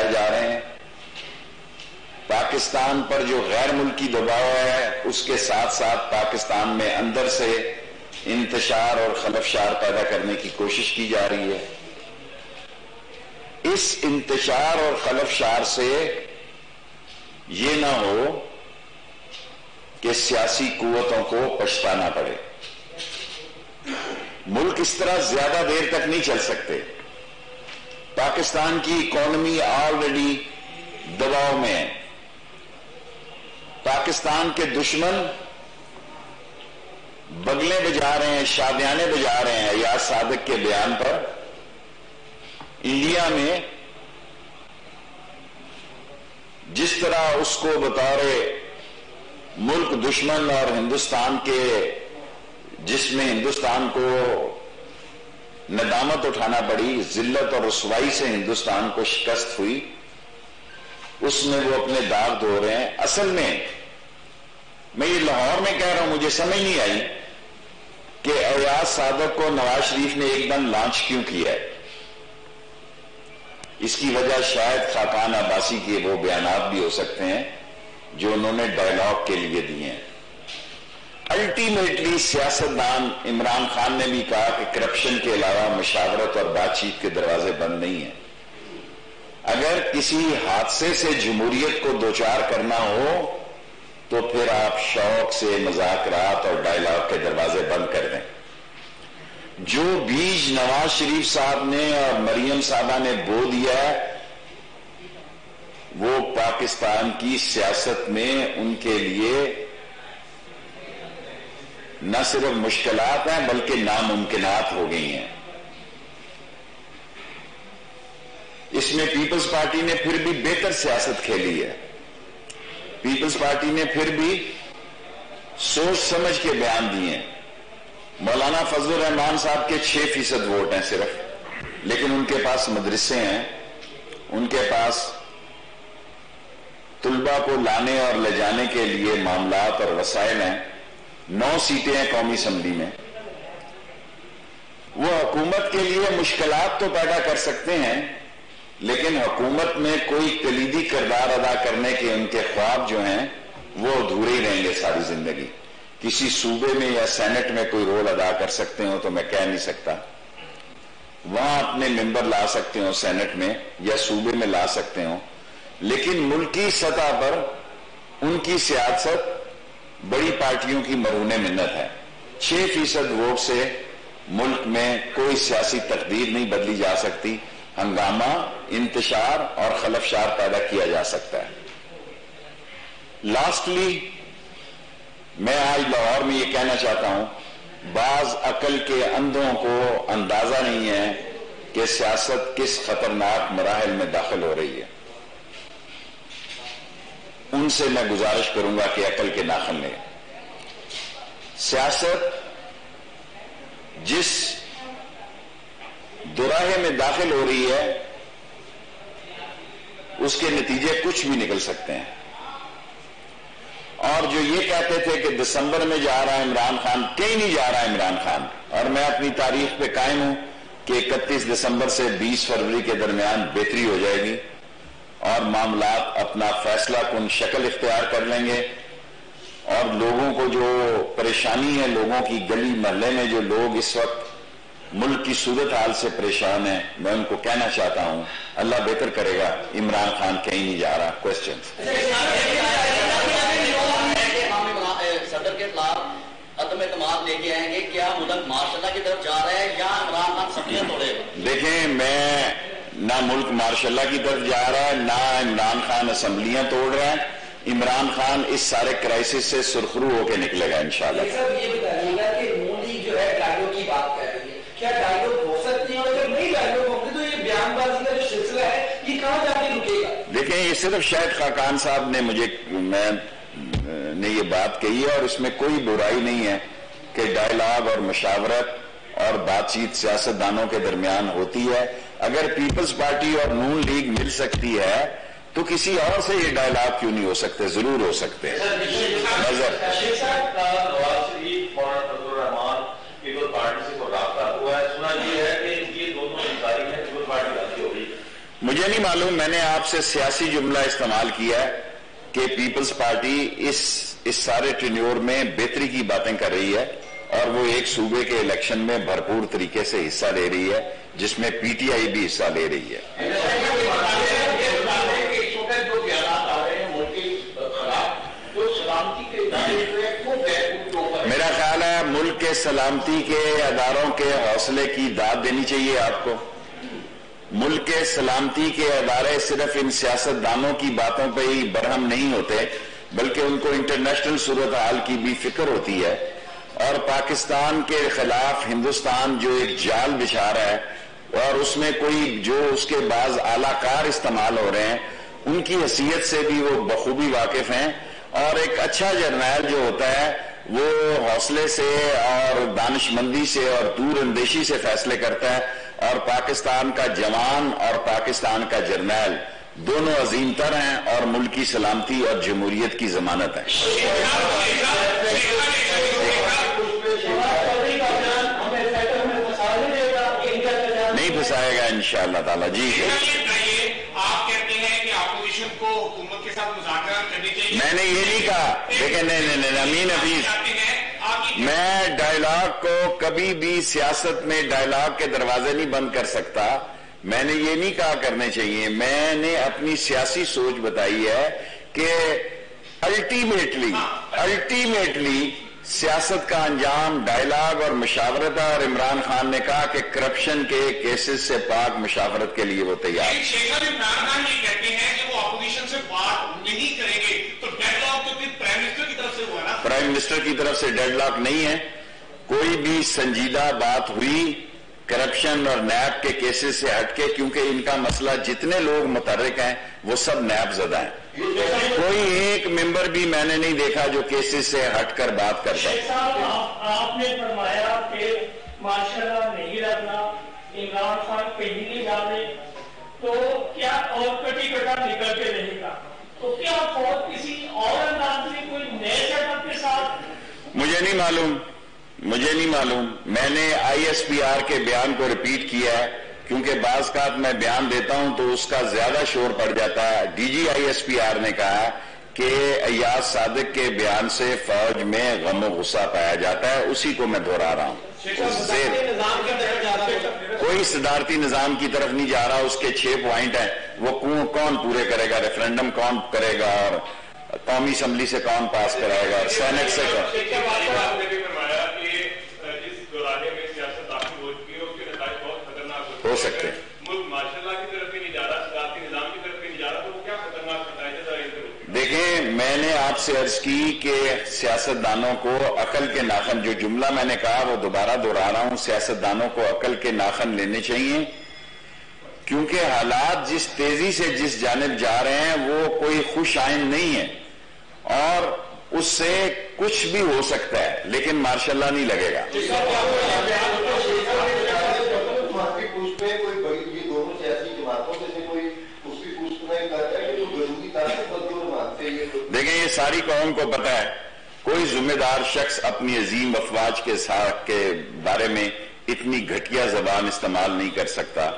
بڑھائے جا رہے ہیں. پاکستان پر جو غیر ملکی دباؤ ہے اس کے ساتھ ساتھ پاکستان میں اندر سے انتشار اور خلفشار پیدا کرنے کی کوشش کی جا رہی ہے. اس انتشار اور خلفشار سے یہ نہ ہو کہ سیاسی قوتوں کو پچھتانا پڑے. ملک اس طرح زیادہ دیر تک نہیں چل سکتے. پاکستان کی اکانومی آلریڈی دباؤ میں ہے. پاکستان کے دشمن بگلیں بجا رہے ہیں, شادیانے بجا رہے ہیں ایاز صادق کے بیان پر. انڈیا میں جس طرح اس کو بطور ملک دشمن اور ہندوستان کے جس میں ہندوستان کو ندامت اٹھانا پڑی, ذلت اور رسوائی سے ہندوستان کو شکست ہوئی, اس میں وہ اپنے داغ دھو رہے ہیں. اصل میں یہ لاہور میں کہہ رہا ہوں, مجھے سمجھ نہیں آئی کہ ایاز صادق کو نواز شریف نے ایک دم لانچ کیوں کیا ہے. اس کی وجہ شاید خاقان عباسی کے وہ بیانات بھی ہو سکتے ہیں جو انہوں نے ڈائیلاگ کے لیے دیے ہیں. الٹیمیٹلی سیاستدان عمران خان نے بھی کہا کہ کرپشن کے علاوہ مشاورت اور بات چیت کے دروازے بند نہیں ہیں. اگر کسی حادثے سے جمہوریت کو دوچار کرنا ہو تو پھر آپ شوق سے مذاکرات اور ڈائیلاگ کے دروازے بند کر دیں. جو بیج نواز شریف صاحب نے اور مریم صاحبہ نے بو دیا ہے وہ پاکستان کی سیاست میں ان کے لیے نہ صرف مشکلات ہیں بلکہ ناممکنات ہو گئی ہیں. اس میں پیپلز پارٹی نے پھر بھی بہتر سیاست کھیلی ہے. پیپلز پارٹی نے پھر بھی سوچ سمجھ کے بیان دیے ہیں. مولانا فضل الرحمان صاحب کے 6% ووٹ ہیں صرف, لیکن ان کے پاس مدرسے ہیں, ان کے پاس طلبہ کو لانے اور لے جانے کے لیے معاملات اور وسائل ہیں. 9 سیٹیں ہیں قومی اسمبلی میں. وہ حکومت کے لیے مشکلات تو پیدا کر سکتے ہیں لیکن حکومت میں کوئی کلیدی کردار ادا کرنے کے ان کے خواب جو ہیں وہ ادھورے ہی رہیں گے ساری زندگی. کسی صوبے میں یا سینٹ میں کوئی رول ادا کر سکتے ہو تو میں کہہ نہیں سکتا, وہاں اپنے ممبر لا سکتے ہو سینٹ میں یا صوبے میں لا سکتے ہو, لیکن ملکی سطح پر ان کی سیاست بڑی پارٹیوں کی مرہون منت ہے. 6% ووٹ سے ملک میں کوئی سیاسی تقدیر نہیں بدلی جا سکتی. ہنگامہ, انتشار اور خلفشار پیدا کیا جا سکتا ہے. لاسٹلی میں آج لاہور میں یہ کہنا چاہتا ہوں, بعض عقل کے اندھوں کو اندازہ نہیں ہے کہ سیاست کس خطرناک مراحل میں داخل ہو رہی ہے. ان سے میں گزارش کروں گا کہ عقل کے ناخن لیں. سیاست جس دوراہے میں داخل ہو رہی ہے اس کے نتیجے کچھ بھی نکل سکتے ہیں. اور جو یہ کہتے تھے کہ دسمبر میں جا رہا ہے عمران خان, کہیں نہیں جا رہا ہے عمران خان. اور میں اپنی تاریخ پہ قائم ہوں کہ 31 دسمبر سے 20 فروری کے درمیان بہتری ہو جائے گی اور معاملات اپنا فیصلہ کن شکل اختیار کر لیں گے. اور لوگوں کو جو پریشانی ہے, لوگوں کی گلی محلے میں جو لوگ اس وقت ملک کی صورت حال سے پریشان ہیں, میں ان کو کہنا چاہتا ہوں اللہ بہتر کرے گا. عمران خان کہیں نہیں جا رہا. کوسچن صدر کے خلاف عدم اعتماد لے کے آئیں گے, کیا ملک مارشل لا کی طرف جا رہا ہے یا عمران خان سبزیاں توڑے گا؟ دیکھیں, میں نہ ملک مارشل لا کی طرف جا رہا ہے نہ عمران خان اسمبلیاں توڑ رہا ہے. عمران خان اس سارے کرائسس سے سرخرو ہو کے نکلے گا انشاءاللہ. یہ بتائیے گا کہ نون لیگ جو ہے ڈائیلاگ کی بات کر رہی ہے, کیا ڈائیلاگ ہو سکتی ہے, اور اگر نہیں ڈائیلاگ ہوں گے تو یہ بیان بازی کا جو سلسلہ ہے یہ کہاں جا کے رکے گا؟ دیکھیں, یہ صرف شاید خاقان صاحب نے یہ بات کہی ہے اور اس میں کوئی برائی نہیں ہے کہ ڈائیلاگ اور مشاورت اور بات چیت سیاستدانوں کے درمیان ہوتی ہے. اگر پیپلز پارٹی اور نون لیگ مل سکتی ہے تو کسی اور سے یہ ڈائیلاگ کیوں نہیں ہو سکتے؟ ضرور ہو سکتے ہیں. مجھے نہیں معلوم، میں نے آپ سے سیاسی جملہ استعمال کیا ہے کہ پیپلز پارٹی اس سارے ٹینیور میں بہتری کی باتیں کر رہی ہے اور وہ ایک صوبے کے الیکشن میں بھرپور طریقے سے حصہ لے رہی ہے، جس میں پی ٹی آئی بھی حصہ لے رہی ہے۔ میرا خیال ہے ملک کے سلامتی کے اداروں کے حوصلے کی داد دینی چاہیے آپ کو۔ ملک کے سلامتی کے ادارے صرف ان سیاست دانوں کی باتوں پہ ہی برہم نہیں ہوتے، بلکہ ان کو انٹرنیشنل صورتحال کی بھی فکر ہوتی ہے، اور پاکستان کے خلاف ہندوستان جو ایک جال بچھا رہا ہے اور اس میں کوئی جو اس کے بعض اعلی کار استعمال ہو رہے ہیں، ان کی حیثیت سے بھی وہ بخوبی واقف ہیں، اور ایک اچھا جرنیل جو ہوتا ہے وہ حوصلے سے اور دانش مندی سے اور دور اندیشی سے فیصلے کرتا ہے، اور پاکستان کا جوان اور پاکستان کا جرنیل دونوں عظیم تر ہیں اور ملک کی سلامتی اور جمہوریت کی ضمانت ہیں۔ نہیں پھنسائے گا انشاءاللہ تعالی۔ جی آپ کہتے ہیں کہ اپوزیشن کو حکومت کے ساتھ مذاکرات کرنی چاہیے، میں نے یہ نہیں کہا، لیکن نہیں امین حفیظ، میں ڈائیلاگ کو کبھی بھی سیاست میں ڈائیلاگ کے دروازے نہیں بند کر سکتا۔ میں نے یہ نہیں کہا کرنے چاہیے، میں نے اپنی سیاسی سوچ بتائی ہے کہ الٹیمیٹلی سیاست کا انجام ڈائیلاگ اور مشاورت ہے، اور عمران خان نے کہا کہ کرپشن کے کیسز سے پاک مشاورت کے لیے وہ تیار ہے۔ عمران خان یہ کہتے ہیں کہ وہ اپوزیشن سے بات نہیں کریں گے، تو ڈیڈ لاک تو پھر پرائم منسٹر کی طرف سے ہوا نا؟ پرائم منسٹر کی طرف سے ڈیڈ لاک نہیں ہے، کوئی بھی سنجیدہ بات ہوئی کرپشن اور نیب کے کیسز سے ہٹ کے، کیونکہ ان کا مسئلہ جتنے لوگ متحرک ہیں وہ سب نیب زدہ ہیں، کوئی ایک ممبر بھی میں نے نہیں دیکھا جو کیسز سے ہٹ کر بات کرتا ہے۔ آپ نے فرمایا کہ ماشاءاللہ نہیں رکھنا، عمران خان کہیں نہیں جانے، تو کیا اور کٹی کٹا نکل کے رہے گا، تو کیا اور کسی اور انداز میں کوئی نئے سیٹ اپ کے ساتھ؟ مجھے نہیں معلوم، میں نے آئی ایس پی آر کے بیان کو ریپیٹ کیا ہے، کیونکہ بعض اوقات میں بیان دیتا ہوں تو اس کا زیادہ شور پڑ جاتا ہے۔ D G I S P R نے کہا کہ ایاز صادق کے بیان سے فوج میں غم و غصہ پایا جاتا ہے، اسی کو میں دہرا رہا ہوں۔ کوئی صدارتی نظام کی طرف نہیں جا رہا، اس کے 6 پوائنٹ ہیں، وہ کون پورے کرے گا، ریفرینڈم کون کرے گا، اور قومی اسمبلی سے کون پاس کرائے گا، اور سینٹ سے ہو سکتے ہیں۔ دیکھیں، میں نے آپ سے عرض کی کہ سیاست دانوں کو عقل کے ناخن، جو جملہ میں نے کہا وہ دوبارہ دہرا رہا ہوں، سیاست دانوں کو عقل کے ناخن لینے چاہیے، کیونکہ حالات جس تیزی سے جس جانب جا رہے ہیں وہ کوئی خوش آئند نہیں ہے، اور اس سے کچھ بھی ہو سکتا ہے، لیکن ماشاء اللہ نہیں لگے گا۔ دیکھیں، یہ ساری قوم کو پتہ ہے، کوئی ذمہ دار شخص اپنی عظیم افواج کے ساتھ کے بارے میں اتنی گھٹیا زبان استعمال نہیں کر سکتا،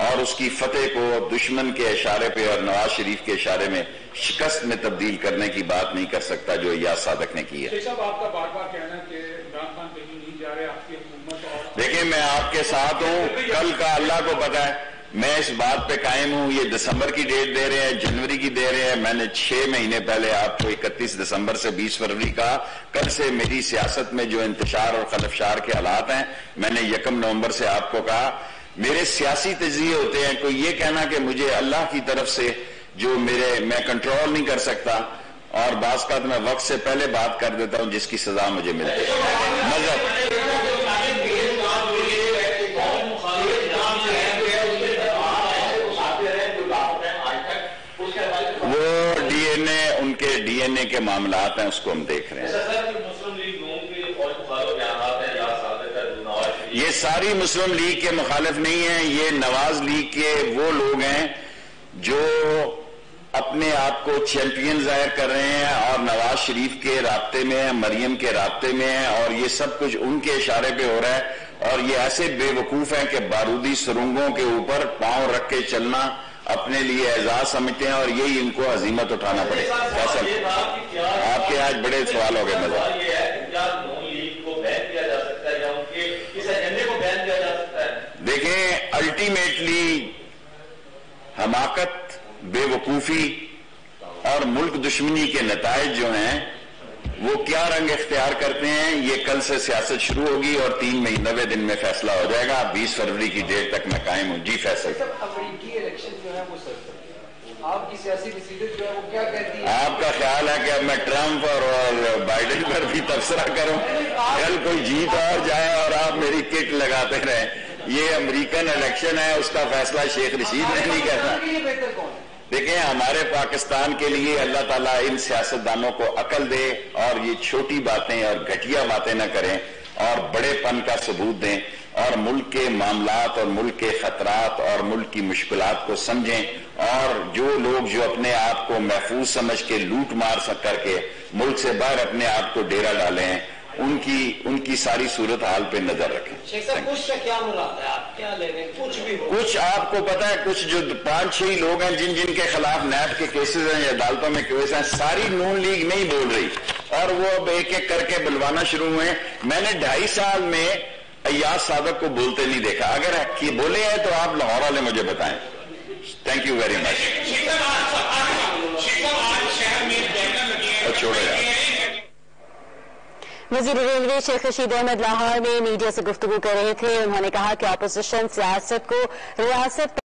اور اس کی فتح کو دشمن کے اشارے پہ اور نواز شریف کے اشارے میں شکست میں تبدیل کرنے کی بات نہیں کر سکتا جو ایاز صادق نے کی ہے۔ آپ کا بار بار کہنا کہ عمران خان کہیں نہیں جا رہے، آپ کی حکومت اور دیکھیں، میں آپ کے ساتھ ہوں، کل کا اللہ کو پتہ ہے، میں اس بات پہ قائم ہوں۔ یہ دسمبر کی ڈیٹ دے رہے ہیں، جنوری کی دے رہے ہیں، میں نے 6 مہینے پہلے آپ کو 31 دسمبر سے 20 فروری کا، کل سے میری سیاست میں جو انتشار اور خلفشار کے حالات ہیں، میں نے 1 نومبر سے آپ کو کہا، میرے سیاسی تجزیے ہوتے ہیں، کوئی یہ کہنا کہ مجھے اللہ کی طرف سے جو میں کنٹرول نہیں کر سکتا، اور بعض کا میں وقت سے پہلے بات کر دیتا ہوں جس کی سزا مجھے ملتی ہے۔ مذہب ڈی این اے کے معاملات ہیں، اس کو ہم دیکھ رہے ہیں۔ یہ ساری مسلم لیگ کے مخالف نہیں ہیں، یہ نواز لیگ کے وہ لوگ ہیں جو اپنے آپ کو چیمپئن ظاہر کر رہے ہیں اور نواز شریف کے رابطے میں ہیں، مریم کے رابطے میں ہیں، اور یہ سب کچھ ان کے اشارے پہ ہو رہا ہے، اور یہ ایسے بے وقوف ہیں کہ بارودی سرنگوں کے اوپر پاؤں رکھ کے چلنا اپنے لیے اعزاز سمجھتے ہیں اور یہی ان کو ہزیمت اٹھانا پڑے گا. فیصل آپ کے آج بڑے سوال ہو گئے. مزہ یہ ہے کہ کیا نون لیگ کو بین کیا جا سکتا ہے یا ان کے اس ایجنڈے کو بین کیا جا سکتا ہے؟ دیکھیں الٹیمیٹلی حماقت، بے وقوفی اور ملک دشمنی کے نتائج جو ہیں وہ کیا رنگ اختیار کرتے ہیں یہ کل سے سیاست شروع ہوگی اور 90 دن میں فیصلہ ہو جائے گا. 20 فروری کی ڈیٹ تک میں قائم ہوں. جی فیصل. امریکی الیکشن جو ہے وہ سر آپ کی سیاسی ڈیسیژن جو ہے وہ کیا کہتی ہے؟ آپ کا خیال ہے کہ اب میں ٹرمپ اور بائیڈن پر بھی تبصرہ کروں؟ کل کوئی جیت اور جائے اور آپ میری کٹ لگاتے رہیں. یہ امریکن الیکشن ہے، اس کا فیصلہ شیخ رشید نے نہیں کرنا. بہتر کون ہے؟ دیکھیں ہمارے پاکستان کے لیے اللہ تعالیٰ ان سیاستدانوں کو عقل دے اور یہ چھوٹی باتیں اور گھٹیا باتیں نہ کریں اور بڑے پن کا ثبوت دیں اور ملک کے معاملات اور ملک کے خطرات اور ملک کی مشکلات کو سمجھیں. اور جو لوگ جو اپنے آپ کو محفوظ سمجھ کے لوٹ مار کر کے ملک سے باہر اپنے آپ کو ڈیرا ڈالے ہیں ان کی ساری صورت حال پہ نظر رکھیں. شیخ صاحب کچھ کا کیا مراد ہے؟ آپ کیا لے رہے ہیں؟ کچھ بھی ہو، کچھ آپ کو پتا ہے کچھ جو 5-6 لوگ ہیں جن کے خلاف نیب کے کیسز ہیں یا عدالتوں میں کیس ہیں، ساری نون لیگ نہیں بول رہی اور وہ اب ایک ایک کر کے بلوانا شروع ہوئے. میں نے 2.5 سال میں ایاز صادق کو بولتے نہیں دیکھا. اگر بولے ہیں تو آپ لاہور والے مجھے بتائیں. Thank you very much. چھوڑے گا وزیر ریلوے شیخ رشید احمد لاہور میں میڈیا سے گفتگو کر رہے تھے. انہوں نے کہا کہ اپوزیشن سیاست کو ریاست